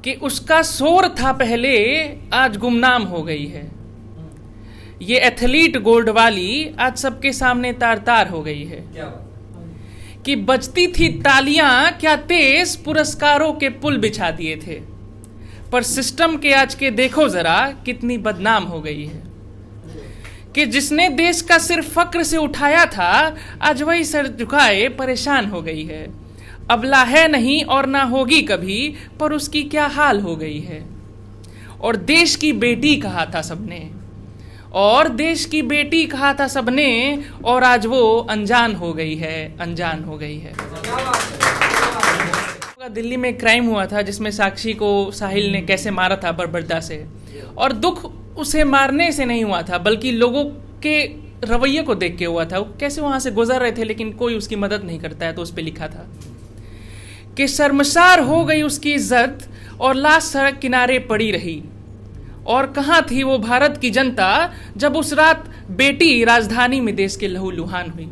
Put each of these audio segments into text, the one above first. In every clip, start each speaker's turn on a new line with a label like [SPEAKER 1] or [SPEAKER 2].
[SPEAKER 1] कि उसका शोर था पहले, आज गुमनाम हो गई है। ये एथलीट गोल्ड वाली आज सबके सामने तार तार हो गई है। कि बजती थी तालियां क्या तेज, पुरस्कारों के पुल बिछा दिए थे, पर सिस्टम के आज के देखो जरा कितनी बदनाम हो गई है। कि जिसने देश का सिर फक्र से उठाया था, आज वही सर झुकाए परेशान हो गई है। अबला है नहीं और ना होगी कभी, पर उसकी क्या हाल हो गई है। और देश की बेटी कहा था सबने, और देश की बेटी कहा था सबने, और आज वो अनजान हो गई है, अनजान हो गई है। दिल्ली में क्राइम हुआ था जिसमें साक्षी को साहिल ने कैसे मारा था बर्बरता से, और दुख उसे मारने से नहीं हुआ था बल्कि लोगों के रवैये को देख के हुआ था। वो कैसे वहां से गुजर रहे थे लेकिन कोई उसकी मदद नहीं करता है, तो उस पे लिखा था कि शर्मसार हो गई उसकी इज्जत और लाश सड़क किनारे पड़ी रही। और कहाँ थी वो भारत की जनता जब उस रात बेटी राजधानी में देश के लहू लुहान हुई।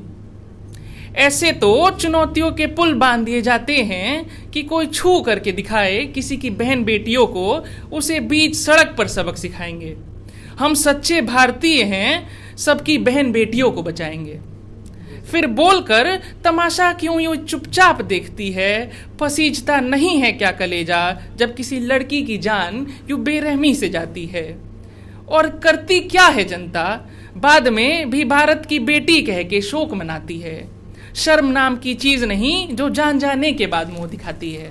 [SPEAKER 1] ऐसे तो चुनौतियों के पुल बांध दिए जाते हैं कि कोई छू करके दिखाए किसी की बहन बेटियों को, उसे बीच सड़क पर सबक सिखाएंगे। हम सच्चे भारतीय हैं, सबकी बहन बेटियों को बचाएंगे। फिर बोलकर तमाशा क्यों यूं चुपचाप देखती है, पसीजता नहीं है क्या कलेजा जब किसी लड़की की जान यूं बेरहमी से जाती है। और करती क्या है जनता, बाद में भी भारत की बेटी कह के शोक मनाती है। शर्म नाम की चीज नहीं जो जान जाने के बाद मुंह दिखाती है।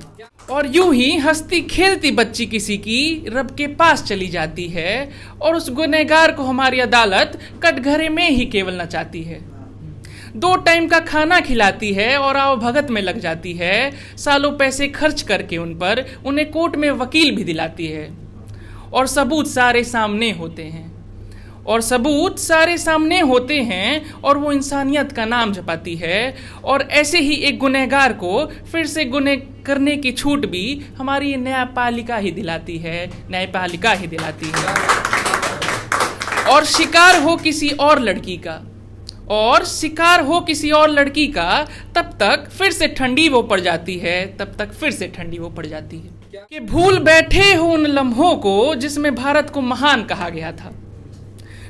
[SPEAKER 1] और यूं ही हंसती खेलती बच्ची किसी की रब के पास चली जाती है, और उस गुनहगार को हमारी अदालत कटघरे में ही केवल नचाती है। 2 टाइम का खाना खिलाती है और आओ भगत में लग जाती है। सालों पैसे खर्च करके उन पर, उन्हें कोर्ट में वकील भी दिलाती है। और सबूत सारे सामने होते हैं, और सबूत सारे सामने होते हैं, और वो इंसानियत का नाम जपाती है। और ऐसे ही एक गुनहगार को फिर से गुनह करने की छूट भी हमारी न्यायपालिका ही दिलाती है, न्यायपालिका ही दिलाती है। और शिकार हो किसी और लड़की का, और शिकार हो किसी और लड़की का, तब तक फिर से ठंडी वो पड़ जाती है, तब तक फिर से ठंडी वो पड़ जाती है। कि भूल बैठे हो उन लम्हों को जिसमें भारत को महान कहा गया था।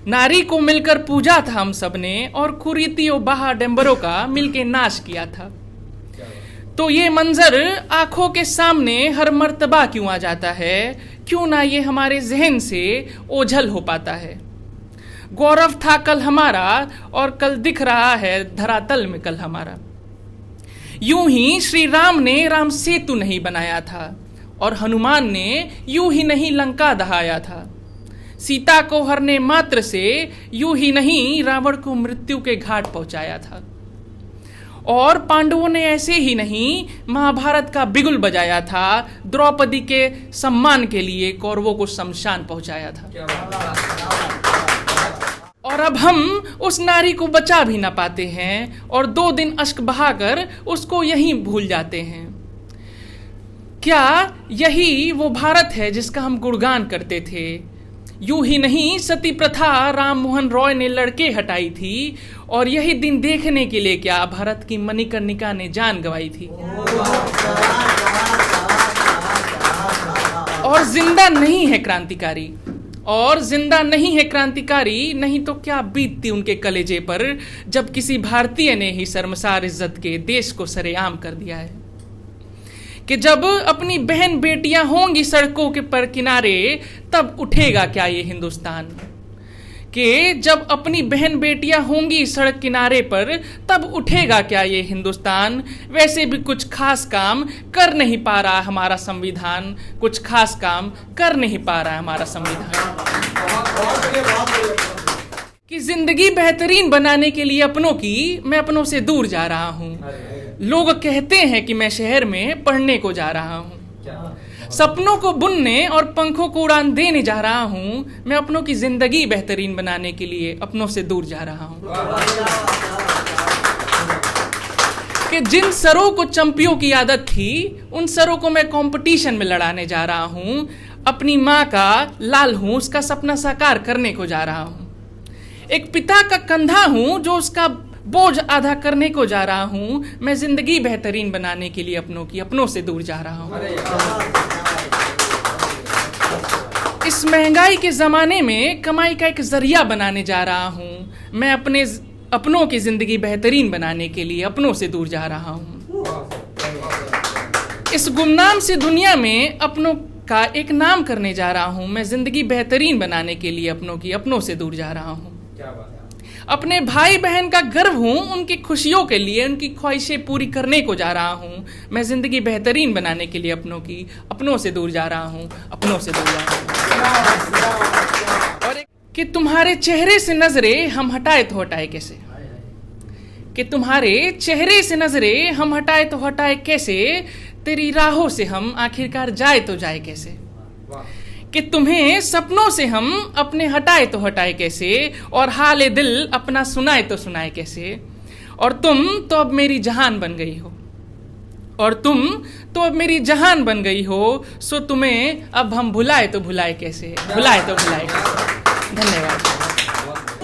[SPEAKER 1] नारी को मिलकर पूजा था हम सबने, और कुरीतियों बहा डंबरों का मिलके नाश किया था। तो ये मंजर आंखों के सामने हर मर्तबा क्यों आ जाता है, क्यों ना ये हमारे जहन से ओझल हो पाता है। गौरव था कल हमारा, और कल दिख रहा है धरातल में कल हमारा। यूं ही श्री राम ने राम सेतु नहीं बनाया था, और हनुमान ने यूं ही नहीं लंका दहाया था। सीता को हरने मात्र से यूं ही नहीं रावण को मृत्यु के घाट पहुंचाया था। और पांडवों ने ऐसे ही नहीं महाभारत का बिगुल बजाया था, द्रौपदी के सम्मान के लिए कौरवों को शमशान पहुंचाया था। और अब हम उस नारी को बचा भी ना पाते हैं, और 2 दिन अश्क बहाकर उसको यहीं भूल जाते हैं। क्या यही वो भारत है जिसका हम गुणगान करते थे? यूं ही नहीं सती प्रथा राम मोहन रॉय ने लड़के हटाई थी, और यही दिन देखने के लिए क्या भारत की मणिकर्णिका ने जान गंवाई थी। और जिंदा नहीं है क्रांतिकारी, और जिंदा नहीं है क्रांतिकारी, नहीं तो क्या बीतती उनके कलेजे पर जब किसी भारतीय ने ही शर्मसार इज्जत के देश को सरेआम कर दिया है। कि जब अपनी बहन बेटियां होंगी सड़कों के पर किनारे, तब उठेगा क्या ये हिंदुस्तान। कि जब अपनी बहन बेटियां होंगी सड़क किनारे पर, तब उठेगा क्या ये हिंदुस्तान। वैसे भी कुछ खास काम कर नहीं पा रहा हमारा संविधान, कुछ खास काम कर नहीं पा रहा है हमारा संविधान। कि जिंदगी बेहतरीन बनाने के लिए अपनों की मैं अपनों से दूर जा रहा हूँ। लोग कहते हैं कि मैं शहर में पढ़ने को जा रहा हूँ, सपनों को बुनने और पंखों को उड़ान देने जा रहा हूँ। मैं अपनों की जिंदगी बेहतरीन बनाने के लिए अपनों से दूर जा रहा हूँ। कि जिन सरों को चंपियों की आदत थी, उन सरों को मैं कंपटीशन में लड़ाने जा रहा हूँ। अपनी माँ का लाल हूँ, उसका सपना साकार करने को जा रहा हूँ। एक पिता का कंधा हूँ जो उसका बोझ आधा करने को जा रहा हूँ। मैं जिंदगी बेहतरीन बनाने के लिए अपनों से दूर जा रहा हूँ। इस महंगाई के ज़माने में कमाई का एक जरिया बनाने जा रहा हूँ। मैं अपनों की ज़िंदगी बेहतरीन बनाने के लिए अपनों से दूर जा रहा हूँ। इस गुमनाम सी दुनिया में अपनों का एक नाम करने जा रहा हूँ। मैं ज़िंदगी बेहतरीन बनाने के लिए अपनों से दूर जा रहा हूँ। अपने भाई बहन का गर्व हूँ, उनकी खुशियों के लिए उनकी ख्वाहिशें पूरी करने को जा रहा हूँ। मैं ज़िंदगी बेहतरीन बनाने के लिए अपनों से दूर जा रहा हूँ, अपनों से दूर जा रहा हूँ। और कि तुम्हारे चेहरे से नजरें हम हटाए तो हटाए कैसे, कि तुम्हारे चेहरे से नजरें हम हटाए तो हटाए कैसे, तेरी राहों से हम आखिरकार जाए तो जाए कैसे, कि तुम्हें सपनों से हम अपने हटाए तो हटाए कैसे, और हाले दिल अपना सुनाए तो सुनाए कैसे। और तुम तो अब मेरी जहान बन गई हो, और तुम तो अब मेरी जहान बन गई हो, सो तुम्हें अब हम भुलाए तो भुलाए कैसे, भुलाए तो भुलाए कैसे। धन्यवाद।